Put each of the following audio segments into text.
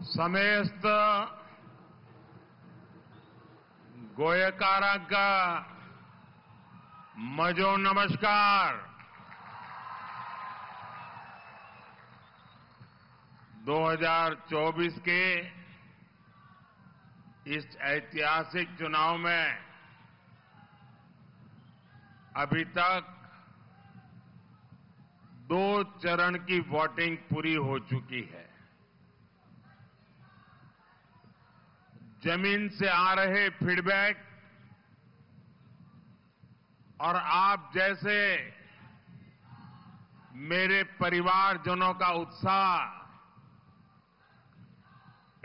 ಸಮಸ್ತ गोयकारांक मजो नमस्कार। 2024 के इस ऐतिहासिक चुनाव में अभी तक 2 चरण की वोटिंग पूरी हो चुकी है। जमीन से आ रहे फीडबैक और आप जैसे मेरे परिवारजनों का उत्साह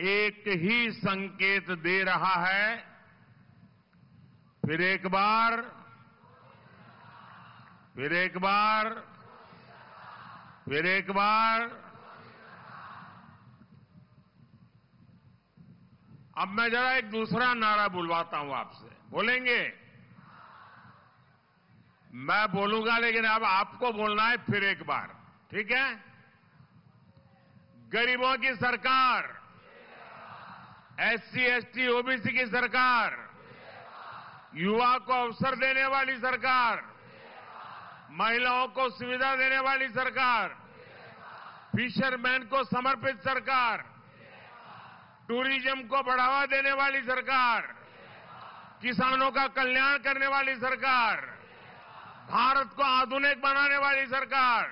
एक ही संकेत दे रहा है। फिर एक बार अब मैं जरा एक दूसरा नारा बुलवाता हूं आपसे। बोलेंगे? मैं बोलूंगा लेकिन अब आपको बोलना है फिर एक बार, ठीक है? गरीबों की सरकार, एससी, एसटी, ओबीसी की सरकार, युवा को अवसर देने वाली सरकार, महिलाओं को सुविधा देने वाली सरकार, फिशरमैन को समर्पित सरकार, टूरिज्म को बढ़ावा देने वाली सरकार, किसानों का कल्याण करने वाली सरकार, भारत को आधुनिक बनाने वाली सरकार।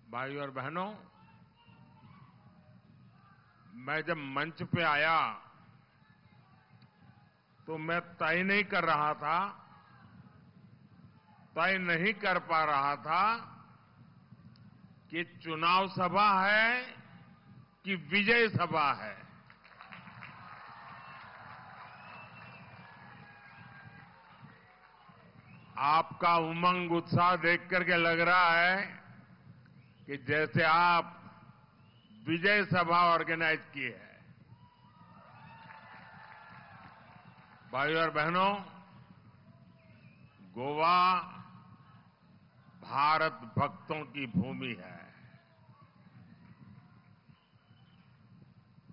भाइयों और बहनों, मैं जब मंच पे आया तो मैं तय नहीं कर पा रहा था कि चुनाव सभा है कि विजय सभा है। आपका उमंग उत्साह देख करके लग रहा है कि जैसे आप विजय सभा ऑर्गेनाइज की है। भाइयों और बहनों, गोवा भारत भक्तों की भूमि है।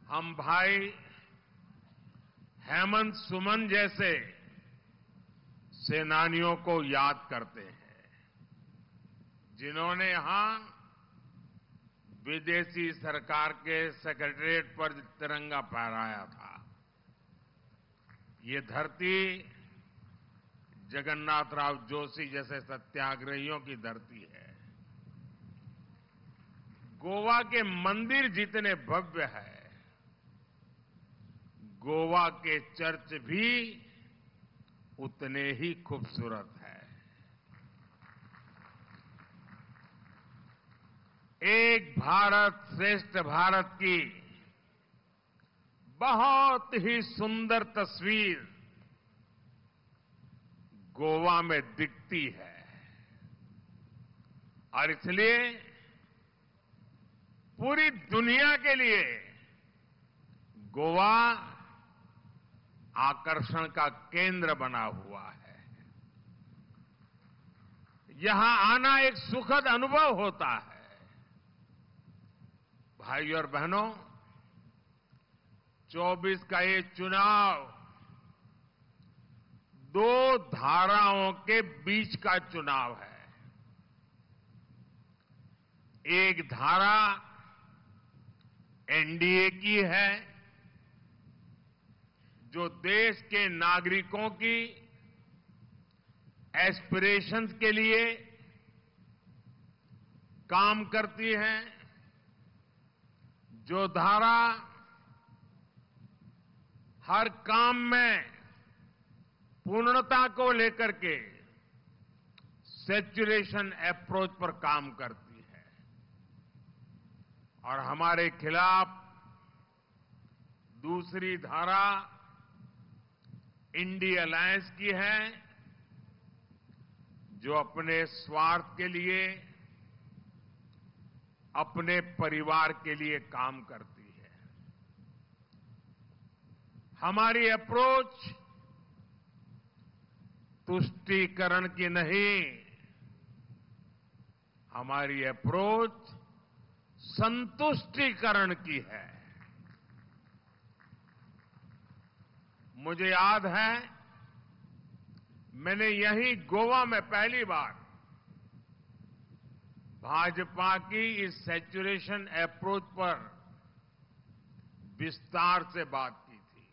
हम भाई हेमंत सुमन जैसे सेनानियों को याद करते हैं, जिन्होंने यहां विदेशी सरकार के सेक्रेटेरिएट पर तिरंगा फहराया था। ये धरती जगन्नाथराव जोशी जैसे सत्याग्रहियों की धरती है। गोवा के मंदिर जितने भव्य है, गोवा के चर्च भी उतने ही खूबसूरत है। एक भारत श्रेष्ठ भारत की बहुत ही सुंदर तस्वीर गोवा में दिखती है और इसलिए पूरी दुनिया के लिए गोवा आकर्षण का केंद्र बना हुआ है। यहां आना एक सुखद अनुभव होता है। भाइयों और बहनों, 24 का ये चुनाव 2 धाराओं के बीच का चुनाव है। एक धारा एनडीए की है, जो देश के नागरिकों की एस्पिरेशंस के लिए काम करती है, जो धारा हर काम में पूर्णता को लेकर के सैचुरेशन अप्रोच पर काम करती है। और हमारे खिलाफ दूसरी धारा इंडिया अलायंस की है, जो अपने स्वार्थ के लिए, अपने परिवार के लिए काम करती है। हमारी अप्रोच तुष्टीकरण की नहीं, हमारी अप्रोच संतुष्टीकरण की है। मुझे याद है मैंने यहीं गोवा में पहली बार भाजपा की इस सैचुरेशन अप्रोच पर विस्तार से बात की थी।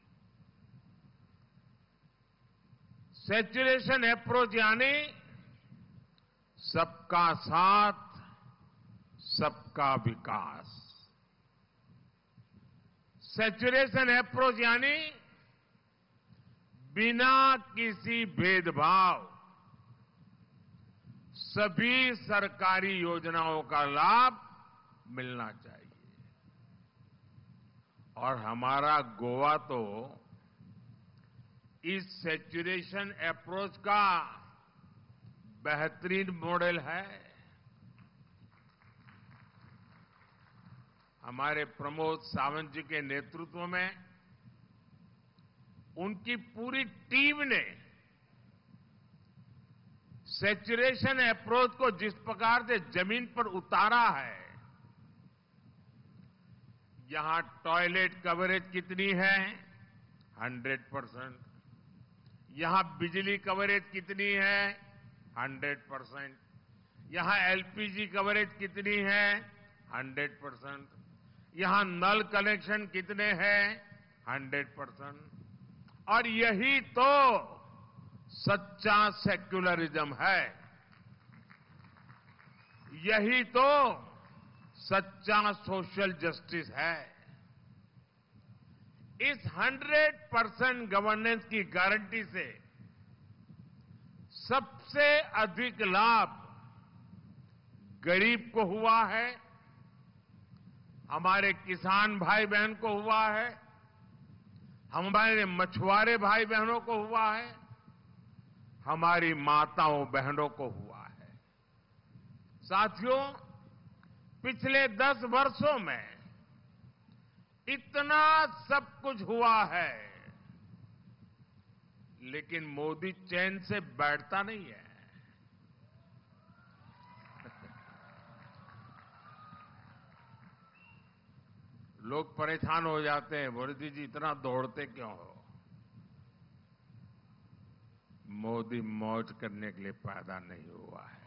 सैचुरेशन अप्रोच यानी सबका साथ, सबका विकास। सैचुरेशन अप्रोच यानी बिना किसी भेदभाव सभी सरकारी योजनाओं का लाभ मिलना चाहिए। और हमारा गोवा तो इस सैचुरेशन अप्रोच का बेहतरीन मॉडल है। हमारे प्रमोद सावंत जी के नेतृत्व में उनकी पूरी टीम ने सैचुरेशन अप्रोच को जिस प्रकार से जमीन पर उतारा है, यहां टॉयलेट कवरेज कितनी है? 100%। यहां बिजली कवरेज कितनी है? 100%। यहां एलपीजी कवरेज कितनी है? 100%। यहां नल कनेक्शन कितने हैं? 100%। और यही तो सच्चा सेक्युलरिज्म है। यही तो सच्चा सोशल जस्टिस है। इस 100% गवर्नेंस की गारंटी से सबसे अधिक लाभ गरीब को हुआ है, हमारे किसान भाई बहन को हुआ है, हमारे मछुआरे भाई बहनों को हुआ है, हमारी माताओं बहनों को हुआ है। साथियों, पिछले 10 वर्षों में इतना सब कुछ हुआ है, लेकिन मोदी चैन से बैठता नहीं है। लोग परेशान हो जाते हैं, मोदी जी इतना दौड़ते क्यों हो? मोदी मौज करने के लिए पैदा नहीं हुआ है।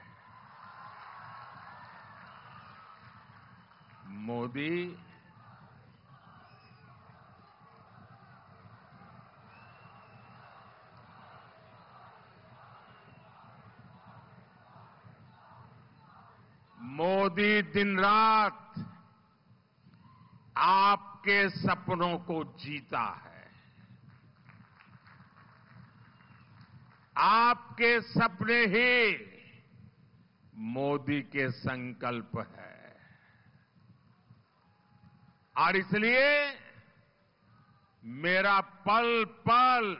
मोदी दिन रात आपके सपनों को जीता है। आपके सपने ही मोदी के संकल्प है। और इसलिए मेरा पल पल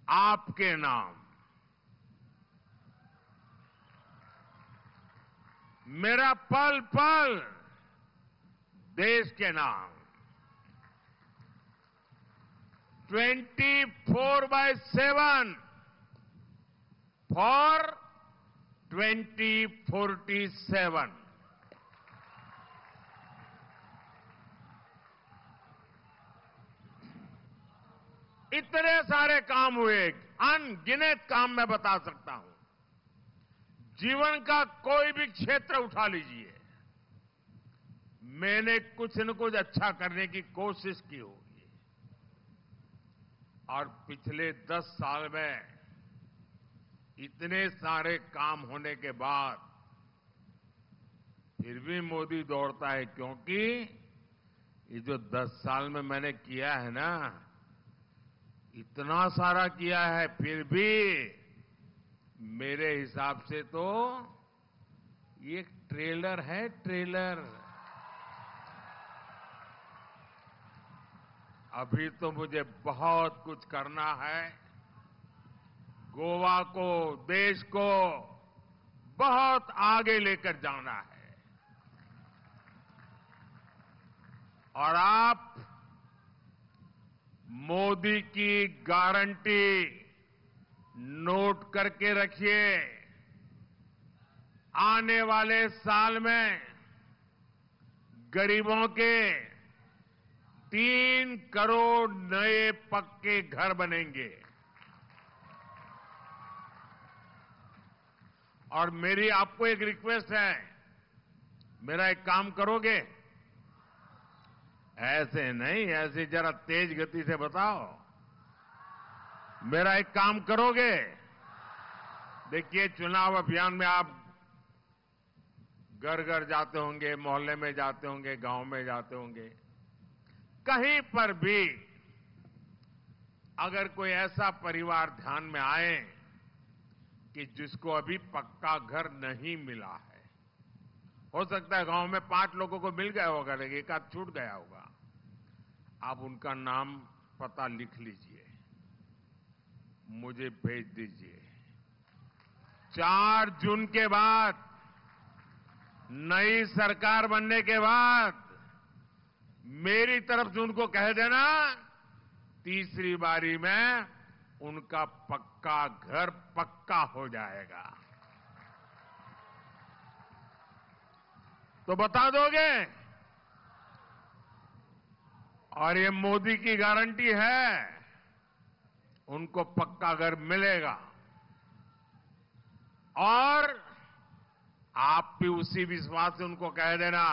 आपके नाम, मेरा पल पल देश के नाम। 24/7 फॉर 2047। इतने सारे काम हुए, अनगिनत काम मैं बता सकता हूं। जीवन का कोई भी क्षेत्र उठा लीजिए, मैंने कुछ न कुछ अच्छा करने की कोशिश की होगी। और पिछले 10 साल में इतने सारे काम होने के बाद फिर भी मोदी दौड़ता है, क्योंकि ये जो 10 साल में मैंने किया है ना, इतना सारा किया है, फिर भी मेरे हिसाब से तो ये ट्रेलर है, ट्रेलर। अभी तो मुझे बहुत कुछ करना है। गोवा को, देश को बहुत आगे लेकर जाना है। और आप मोदी की गारंटी नोट करके रखिए। आने वाले साल में गरीबों के, 3 करोड़ नए पक्के घर बनेंगे। और मेरी आपको एक रिक्वेस्ट है, मेरा एक काम करोगे? ऐसे नहीं, ऐसे जरा तेज गति से बताओ। मेरा एक काम करोगे? देखिए, चुनाव अभियान में आप घर घर जाते होंगे, मोहल्ले में जाते होंगे, गांव में जाते होंगे, कहीं पर भी अगर कोई ऐसा परिवार ध्यान में आए कि जिसको अभी पक्का घर नहीं मिला है, हो सकता है गांव में 5 लोगों को मिल गया होगा, लेकिन एक आध छूट गया होगा, आप उनका नाम पता लिख लीजिए, मुझे भेज दीजिए। 4 जून के बाद, नई सरकार बनने के बाद मेरी तरफ से उनको कह देना, तीसरी बारी में उनका पक्का घर पक्का हो जाएगा। तो बता दोगे? और ये मोदी की गारंटी है, उनको पक्का घर मिलेगा। और आप भी उसी विश्वास से उनको कह देना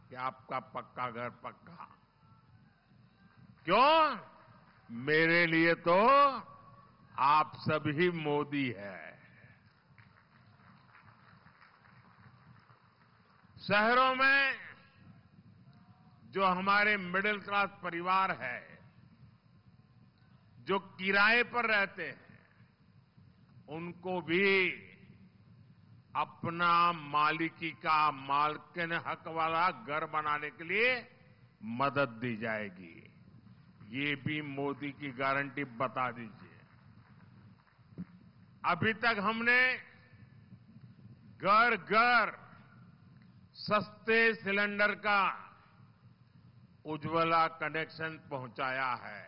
कि आपका पक्का घर पक्का। क्यों? मेरे लिए तो आप सभी मोदी है। शहरों में जो हमारे मिडिल क्लास परिवार है, जो किराए पर रहते हैं, उनको भी अपना मालिकी का, मालकिन हक वाला घर बनाने के लिए मदद दी जाएगी। ये भी मोदी की गारंटी बता दीजिए। अभी तक हमने घर घर सस्ते सिलेंडर का उज्ज्वला कनेक्शन पहुंचाया है।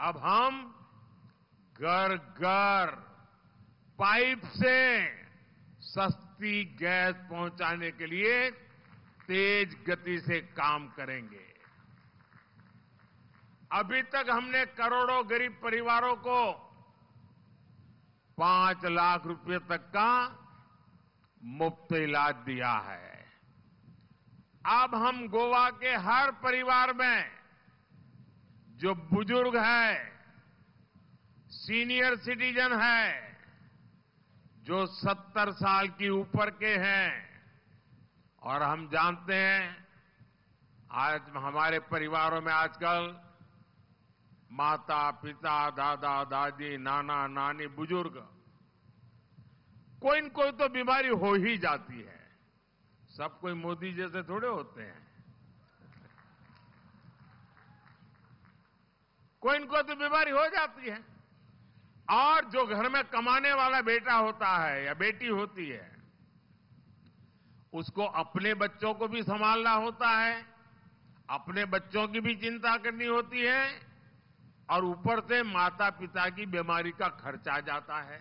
अब हम घर घर पाइप से सस्ती गैस पहुंचाने के लिए तेज गति से काम करेंगे। अभी तक हमने करोड़ों गरीब परिवारों को 5 लाख रुपए तक का मुफ्त इलाज दिया है। अब हम गोवा के हर परिवार में जो बुजुर्ग है, सीनियर सिटीजन है, जो 70 साल की ऊपर के हैं, और हम जानते हैं आज हमारे परिवारों में आजकल माता पिता, दादा दादी, नाना नानी, बुजुर्ग, कोई न कोई तो बीमारी हो ही जाती है। सब कोई मोदी जैसे थोड़े होते हैं। कोई न कोई तो बीमारी हो जाती है। और जो घर में कमाने वाला बेटा होता है या बेटी होती है, उसको अपने बच्चों को भी संभालना होता है, अपने बच्चों की भी चिंता करनी होती है, और ऊपर से माता पिता की बीमारी का खर्च आ जाता है।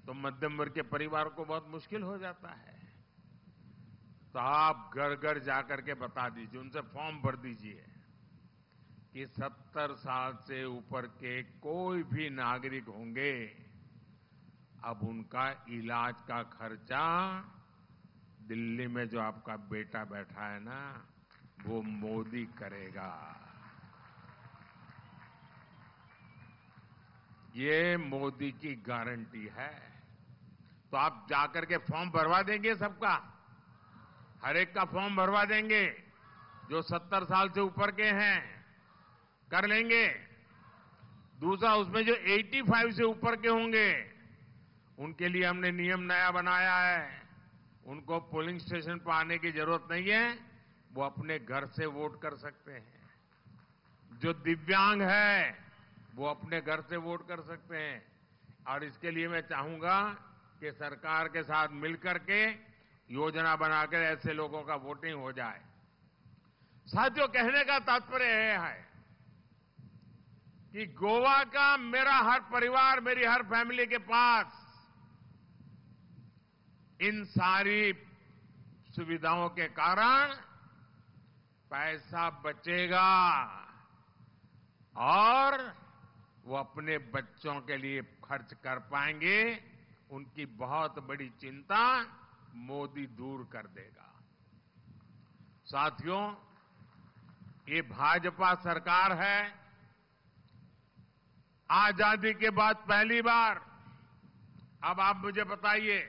तो मध्यम वर्ग के परिवार को बहुत मुश्किल हो जाता है। तो आप घर घर जाकर के बता दीजिए, उनसे फॉर्म भर दीजिए कि 70 साल से ऊपर के कोई भी नागरिक होंगे, अब उनका इलाज का खर्चा दिल्ली में जो आपका बेटा बैठा है ना, वो मोदी करेगा। ये मोदी की गारंटी है। तो आप जाकर के फॉर्म भरवा देंगे सबका? हर एक का फॉर्म भरवा देंगे? जो 70 साल से ऊपर के हैं कर लेंगे। दूसरा, उसमें जो 85 से ऊपर के होंगे, उनके लिए हमने नियम नया बनाया है। उनको पोलिंग स्टेशन पर आने की जरूरत नहीं है, वो अपने घर से वोट कर सकते हैं। जो दिव्यांग है, वो अपने घर से वोट कर सकते हैं। और इसके लिए मैं चाहूंगा कि सरकार के साथ मिलकर के योजना बनाकर ऐसे लोगों का वोटिंग हो जाए। साथियों, कहने का तात्पर्य यह है कि गोवा का मेरा हर परिवार, मेरी हर फैमिली के पास इन सारी सुविधाओं के कारण पैसा बचेगा और वो अपने बच्चों के लिए खर्च कर पाएंगे, उनकी बहुत बड़ी चिंता मोदी दूर कर देगा। साथियों, ये भाजपा सरकार है। आजादी के बाद पहली बार, अब आप मुझे बताइए,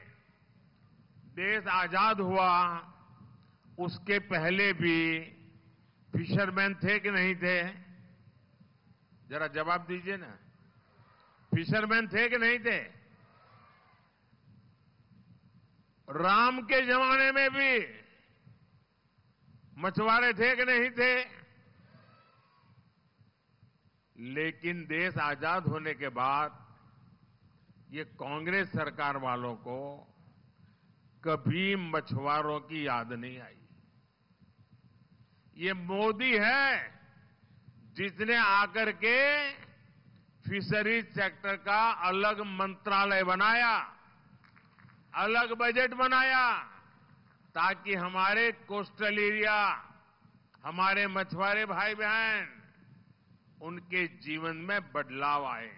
देश आजाद हुआ उसके पहले भी फिशरमैन थे कि नहीं थे? जरा जवाब दीजिए ना। फिशरमैन थे कि नहीं थे? राम के जमाने में भी मछुआरे थे कि नहीं थे? लेकिन देश आजाद होने के बाद ये कांग्रेस सरकार वालों को कभी मछुआरों की याद नहीं आई। ये मोदी है जिसने आकर के फिशरीज सेक्टर का अलग मंत्रालय बनाया, अलग बजट बनाया, ताकि हमारे कोस्टल एरिया, हमारे मछुआरे भाई बहन, उनके जीवन में बदलाव आए।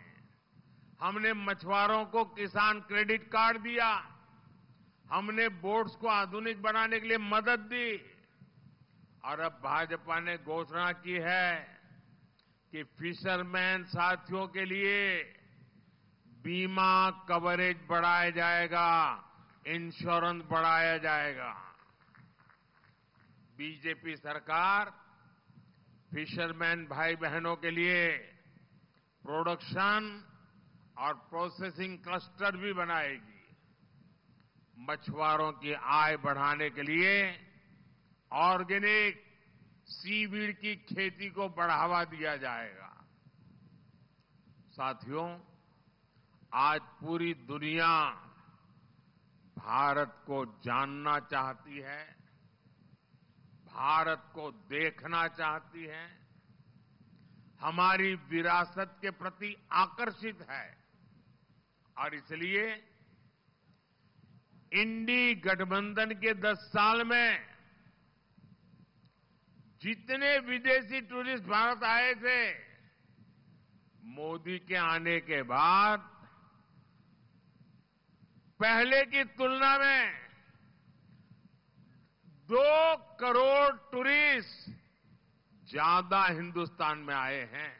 हमने मछुआरों को किसान क्रेडिट कार्ड दिया, हमने बोट्स को आधुनिक बनाने के लिए मदद दी, और अब भाजपा ने घोषणा की है कि फिशरमैन साथियों के लिए बीमा कवरेज बढ़ाया जाएगा, इंश्योरेंस बढ़ाया जाएगा। बीजेपी सरकार फिशरमैन भाई बहनों के लिए प्रोडक्शन और प्रोसेसिंग क्लस्टर भी बनाएगी। मछुआरों की आय बढ़ाने के लिए ऑर्गेनिक सीवीड की खेती को बढ़ावा दिया जाएगा। साथियों, आज पूरी दुनिया भारत को जानना चाहती है, भारत को देखना चाहती है, हमारी विरासत के प्रति आकर्षित है, और इसलिए इंडी गठबंधन के 10 साल में जितने विदेशी टूरिस्ट भारत आए थे, मोदी के आने के बाद पहले की तुलना में 2 करोड़ टूरिस्ट ज्यादा हिंदुस्तान में आए हैं।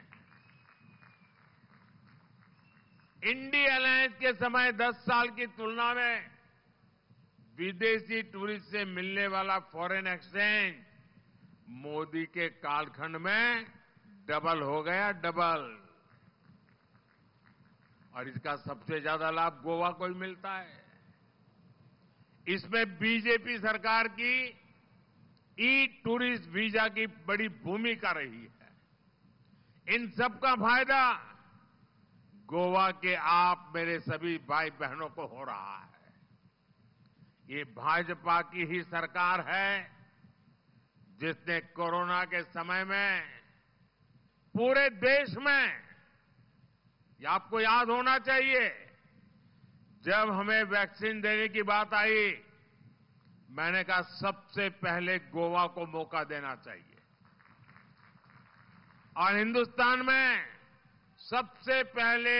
इंडी अलायंस के समय 10 साल की तुलना में विदेशी टूरिस्ट से मिलने वाला फॉरेन एक्सचेंज मोदी के कालखंड में डबल हो गया, डबल। और इसका सबसे ज्यादा लाभ गोवा को ही मिलता है। इसमें बीजेपी सरकार की ई टूरिस्ट वीजा की बड़ी भूमिका रही है। इन सबका फायदा गोवा के आप मेरे सभी भाई बहनों को हो रहा है। ये भाजपा की ही सरकार है जिसने कोरोना के समय में पूरे देश में, ये आपको याद होना चाहिए, जब हमें वैक्सीन देने की बात आई, मैंने कहा सबसे पहले गोवा को मौका देना चाहिए, और हिंदुस्तान में सबसे पहले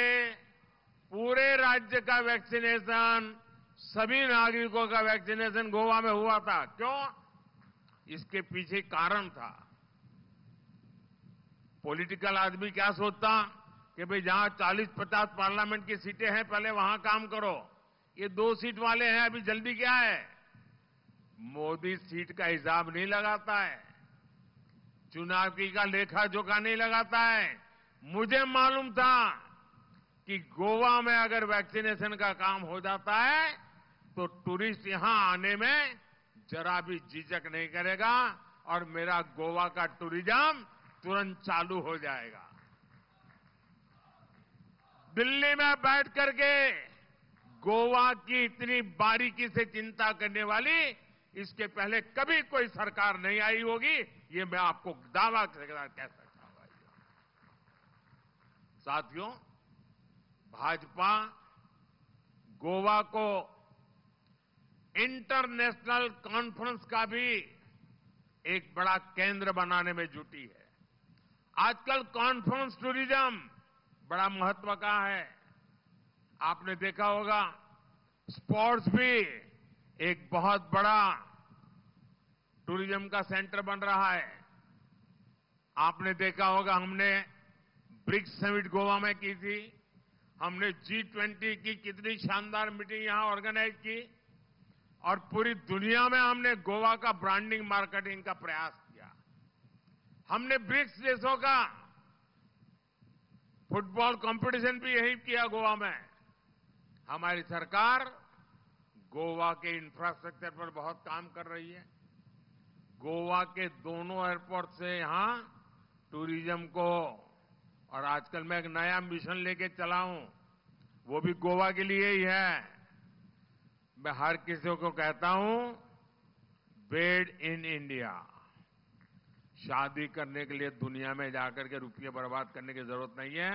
पूरे राज्य का वैक्सीनेशन, सभी नागरिकों का वैक्सीनेशन गोवा में हुआ था। क्यों? इसके पीछे कारण था। पॉलिटिकल आदमी क्या सोचता कि भाई जहां 40-50 पार्लियामेंट की सीटें हैं, पहले वहां काम करो। ये 2 सीट वाले हैं, अभी जल्दी क्या है? मोदी सीट का हिसाब नहीं लगाता है, चुनाव की का लेखा जोखा नहीं लगाता है। मुझे मालूम था कि गोवा में अगर वैक्सीनेशन का काम हो जाता है तो टूरिस्ट यहां आने में जरा भी झिझक नहीं करेगा, और मेरा गोवा का टूरिज्म तुरंत चालू हो जाएगा। दिल्ली में बैठ करके गोवा की इतनी बारीकी से चिंता करने वाली इसके पहले कभी कोई सरकार नहीं आई होगी, ये मैं आपको दावा के साथ कह सकता हूं। साथियों, भाजपा गोवा को इंटरनेशनल कॉन्फ्रेंस का भी एक बड़ा केंद्र बनाने में जुटी है। आजकल कॉन्फ्रेंस टूरिज्म बड़ा महत्व का है। आपने देखा होगा स्पोर्ट्स भी एक बहुत बड़ा टूरिज्म का सेंटर बन रहा है। आपने देखा होगा हमने ब्रिक्स समिट गोवा में की थी, हमने G20 की कितनी शानदार मीटिंग यहां ऑर्गेनाइज की और पूरी दुनिया में हमने गोवा का ब्रांडिंग मार्केटिंग का प्रयास किया। हमने ब्रिक्स देशों का फुटबॉल कंपटीशन भी यही किया गोवा में। हमारी सरकार गोवा के इंफ्रास्ट्रक्चर पर बहुत काम कर रही है। गोवा के दोनों एयरपोर्ट से यहां टूरिज्म को, और आजकल मैं एक नया मिशन लेके चला हूं, वो भी गोवा के लिए ही है। मैं हर किसी को कहता हूं, मेड इन इंडिया। शादी करने के लिए दुनिया में जाकर के रुपये बर्बाद करने की जरूरत नहीं है।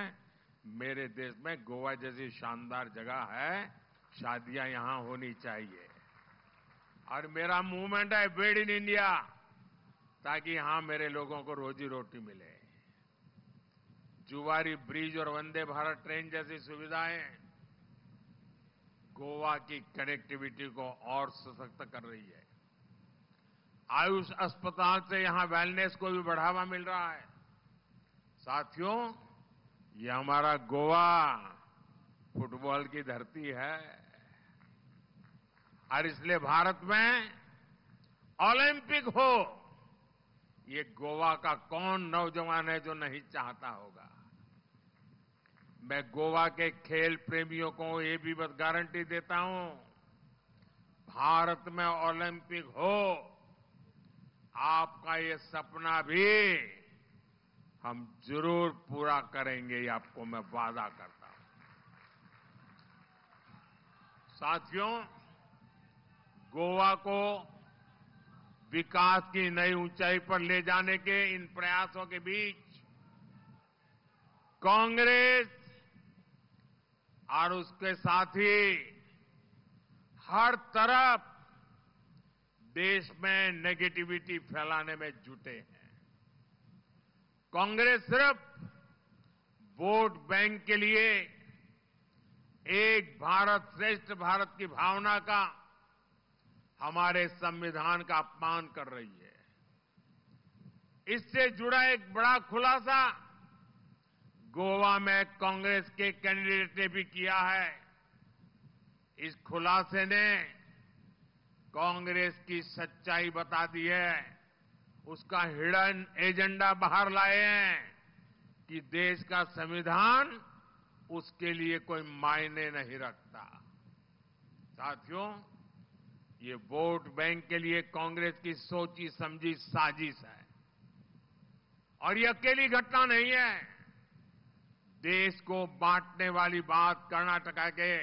मेरे देश में गोवा जैसी शानदार जगह है, शादियां यहां होनी चाहिए। और मेरा मूवमेंट है मेड इन इंडिया, ताकि यहां मेरे लोगों को रोजी रोटी मिले। जुवारी ब्रिज और वंदे भारत ट्रेन जैसी सुविधाएं गोवा की कनेक्टिविटी को और सशक्त कर रही है। आयुष अस्पताल से यहां वेलनेस को भी बढ़ावा मिल रहा है। साथियों, ये हमारा गोवा फुटबॉल की धरती है और इसलिए भारत में ओलंपिक हो, ये गोवा का कौन नौजवान है जो नहीं चाहता होगा। मैं गोवा के खेल प्रेमियों को ये भी बस गारंटी देता हूं, भारत में ओलंपिक हो, आपका ये सपना भी हम जरूर पूरा करेंगे, ये आपको मैं वादा करता हूं। साथियों, गोवा को विकास की नई ऊंचाई पर ले जाने के इन प्रयासों के बीच कांग्रेस और उसके साथी हर तरफ देश में नेगेटिविटी फैलाने में जुटे हैं। कांग्रेस सिर्फ वोट बैंक के लिए एक भारत श्रेष्ठ भारत की भावना का, हमारे संविधान का अपमान कर रही है। इससे जुड़ा एक बड़ा खुलासा गोवा में कांग्रेस के कैंडिडेट ने भी किया है। इस खुलासे ने कांग्रेस की सच्चाई बता दी है, उसका हिडन एजेंडा बाहर लाए हैं कि देश का संविधान उसके लिए कोई मायने नहीं रखता। साथियों, ये वोट बैंक के लिए कांग्रेस की सोची समझी साजिश है और ये अकेली घटना नहीं है। देश को बांटने वाली बात कर्नाटका के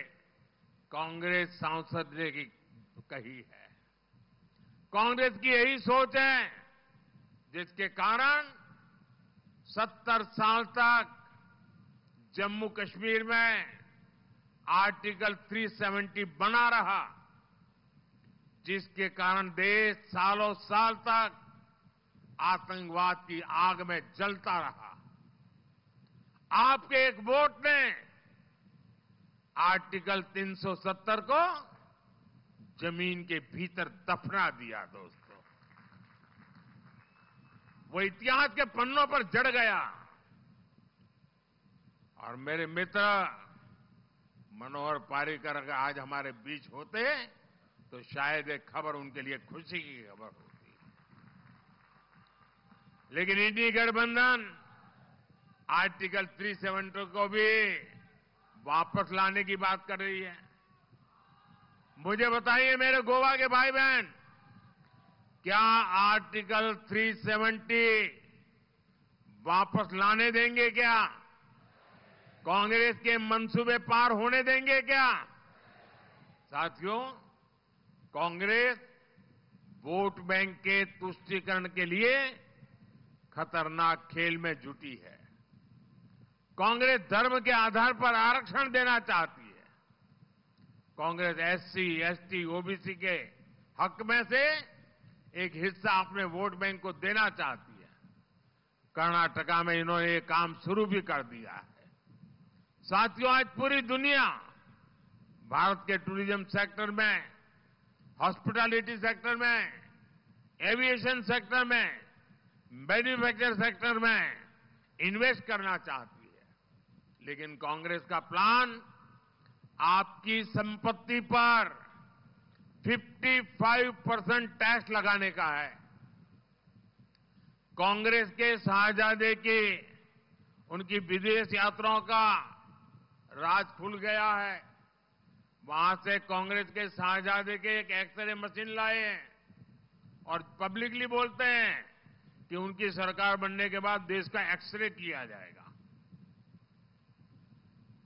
कांग्रेस सांसद ने कही है। कांग्रेस की यही सोच है जिसके कारण 70 साल तक जम्मू कश्मीर में आर्टिकल 370 बना रहा, जिसके कारण देश सालों साल तक आतंकवाद की आग में जलता रहा। आपके एक वोट ने आर्टिकल 370 को जमीन के भीतर दफना दिया। दोस्तों, वो इतिहास के पन्नों पर जड़ गया। और मेरे मित्र मनोहर पार्रिकर अगर आज हमारे बीच होते तो शायद एक खबर उनके लिए खुशी की खबर होती, लेकिन इंडी गठबंधन आर्टिकल 370 को भी वापस लाने की बात कर रही है। मुझे बताइए मेरे गोवा के भाई बहन, क्या आर्टिकल 370 वापस लाने देंगे क्या? कांग्रेस के मंसूबे पार होने देंगे क्या? साथियों, कांग्रेस वोट बैंक के तुष्टीकरण के लिए खतरनाक खेल में जुटी है। कांग्रेस धर्म के आधार पर आरक्षण देना चाहती है। कांग्रेस SC, ST, OBC के हक में से एक हिस्सा अपने वोट बैंक को देना चाहती है। कर्नाटका में इन्होंने ये काम शुरू भी कर दिया है। साथियों, आज पूरी दुनिया भारत के टूरिज्म सेक्टर में, हॉस्पिटैलिटी सेक्टर में, एविएशन सेक्टर में, मैन्युफैक्चर सेक्टर में इन्वेस्ट करना चाहती है। लेकिन कांग्रेस का प्लान आपकी संपत्ति पर 55% टैक्स लगाने का है। कांग्रेस के शाहजादे की उनकी विदेश यात्राओं का राज खुल गया है। वहां से कांग्रेस के शाहजादे के एक एक्सरे मशीन लाए हैं और पब्लिकली बोलते हैं कि उनकी सरकार बनने के बाद देश का एक्सरे किया जाएगा।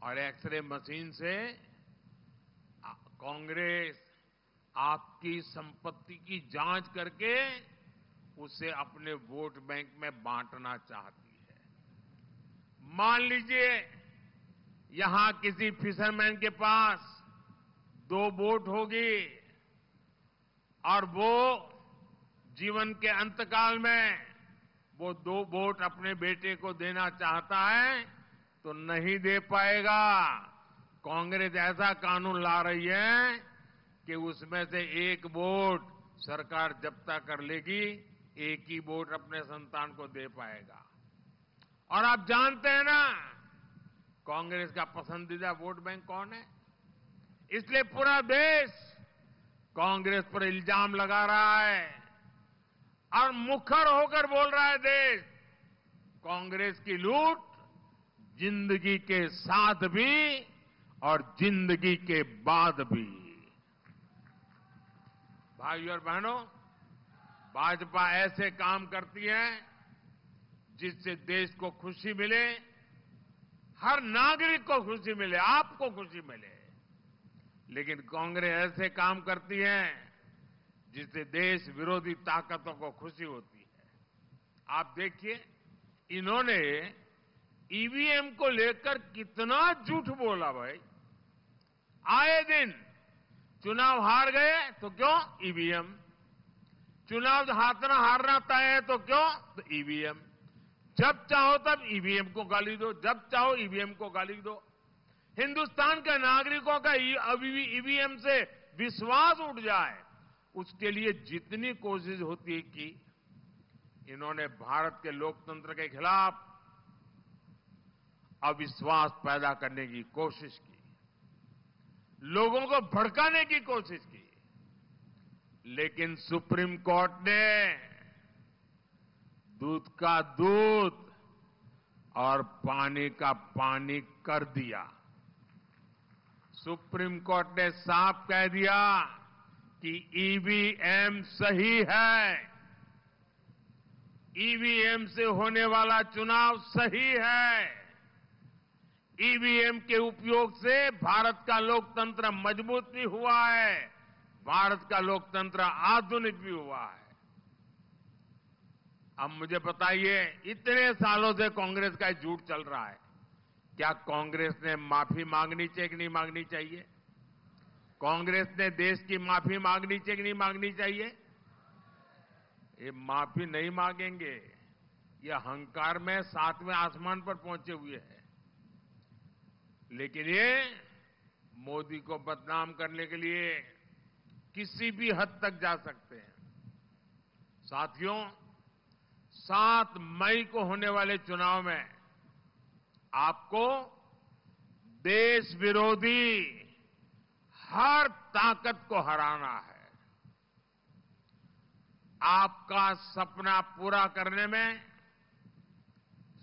और एक्सरे मशीन से कांग्रेस आपकी संपत्ति की जांच करके उसे अपने वोट बैंक में बांटना चाहती है। मान लीजिए यहां किसी फिशरमैन के पास 2 बोट होगी और वो जीवन के अंतकाल में वो 2 बोट अपने बेटे को देना चाहता है तो नहीं दे पाएगा। कांग्रेस ऐसा कानून ला रही है कि उसमें से 1 बोट सरकार जब्ता कर लेगी, 1 ही बोट अपने संतान को दे पाएगा। और आप जानते हैं ना कांग्रेस का पसंदीदा वोट बैंक कौन है? इसलिए पूरा देश कांग्रेस पर इल्जाम लगा रहा है और मुखर होकर बोल रहा है देश, कांग्रेस की लूट जिंदगी के साथ भी और जिंदगी के बाद भी। भाइयों और बहनों, भाजपा ऐसे काम करती है जिससे देश को खुशी मिले, हर नागरिक को खुशी मिले, आपको खुशी मिले। लेकिन कांग्रेस ऐसे काम करती है जिससे देश विरोधी ताकतों को खुशी होती है। आप देखिए, इन्होंने ईवीएम को लेकर कितना झूठ बोला भाई। आए दिन चुनाव हार गए तो क्यों? ईवीएम। चुनाव हारना तय है तो क्यों? तो ईवीएम। जब चाहो तब ईवीएम को गाली दो, जब चाहो ईवीएम को गाली दो। हिंदुस्तान के नागरिकों का ईवीएम से विश्वास उठ जाए, उसके लिए जितनी कोशिश होती है की इन्होंने भारत के लोकतंत्र के खिलाफ अविश्वास पैदा करने की कोशिश की, लोगों को भड़काने की कोशिश की। लेकिन सुप्रीम कोर्ट ने दूध का दूध और पानी का पानी कर दिया। सुप्रीम कोर्ट ने साफ कह दिया कि ईवीएम सही है, ईवीएम से होने वाला चुनाव सही है। ईवीएम के उपयोग से भारत का लोकतंत्र मजबूत भी हुआ है, भारत का लोकतंत्र आधुनिक भी हुआ है। अब मुझे बताइए, इतने सालों से कांग्रेस का झूठ चल रहा है, क्या कांग्रेस ने माफी मांगनी चाहिए कि नहीं मांगनी चाहिए? कांग्रेस ने देश की माफी मांगनी चाहिए कि नहीं मांगनी चाहिए? ये माफी नहीं मांगेंगे, ये अहंकार में 7वें आसमान पर पहुंचे हुए हैं। लेकिन ये मोदी को बदनाम करने के लिए किसी भी हद तक जा सकते हैं। साथियों, 7 मई को होने वाले चुनाव में आपको देश विरोधी हर ताकत को हराना है। आपका सपना पूरा करने में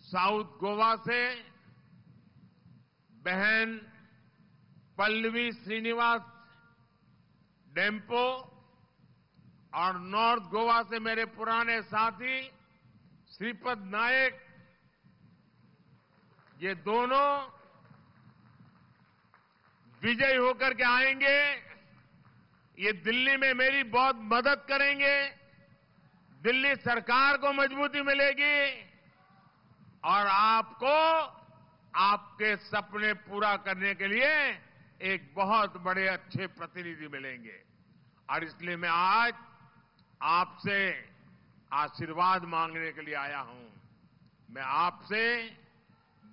साउथ गोवा से बहन पल्लवी श्रीनिवास डेम्पो और नॉर्थ गोवा से मेरे पुराने साथी श्रीपद नायक, ये दोनों विजयी होकर के आएंगे। ये दिल्ली में मेरी बहुत मदद करेंगे, दिल्ली सरकार को मजबूती मिलेगी और आपको आपके सपने पूरा करने के लिए एक बहुत बड़े अच्छे प्रतिनिधि मिलेंगे। और इसलिए मैं आज आपसे आशीर्वाद मांगने के लिए आया हूं। मैं आपसे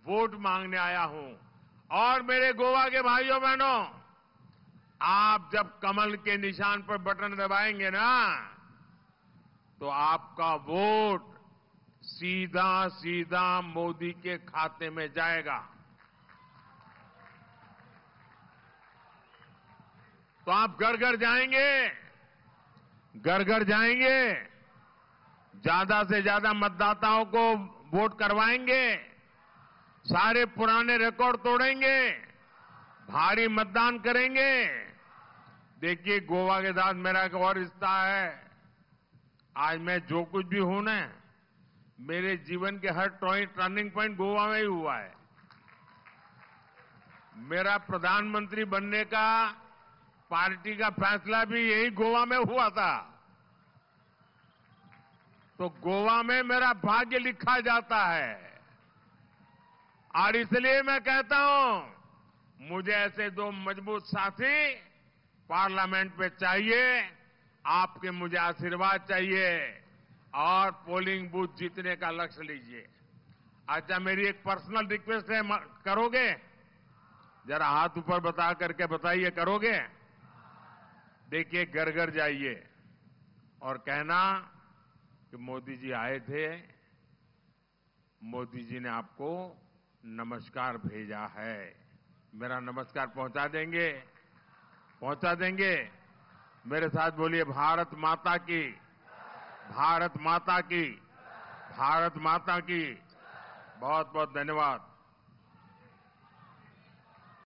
वोट मांगने आया हूं। और मेरे गोवा के भाइयों बहनों, आप जब कमल के निशान पर बटन दबाएंगे ना, तो आपका वोट सीधा सीधा मोदी के खाते में जाएगा। तो आप घर घर जाएंगे, घर घर जाएंगे, ज्यादा से ज्यादा मतदाताओं को वोट करवाएंगे, सारे पुराने रिकॉर्ड तोड़ेंगे, भारी मतदान करेंगे। देखिए, गोवा के साथ मेरा एक और रिश्ता है। आज मैं जो कुछ भी हूं ना, मेरे जीवन के हर टर्निंग पॉइंट गोवा में ही हुआ है। मेरा प्रधानमंत्री बनने का पार्टी का फैसला भी यही गोवा में हुआ था। तो गोवा में मेरा भाग्य लिखा जाता है। और इसलिए मैं कहता हूं, मुझे ऐसे दो मजबूत साथी पार्लियामेंट में चाहिए। आपके मुझे आशीर्वाद चाहिए और पोलिंग बूथ जीतने का लक्ष्य लीजिए। अच्छा, मेरी एक पर्सनल रिक्वेस्ट है, करोगे? जरा हाथ ऊपर बता करके बताइए, करोगे? देखिए, घर घर जाइए और कहना कि मोदी जी आए थे, मोदी जी ने आपको नमस्कार भेजा है। मेरा नमस्कार पहुंचा देंगे? पहुंचा देंगे? मेरे साथ बोलिए, भारत माता की, भारत माता की, भारत माता की। बहुत बहुत धन्यवाद।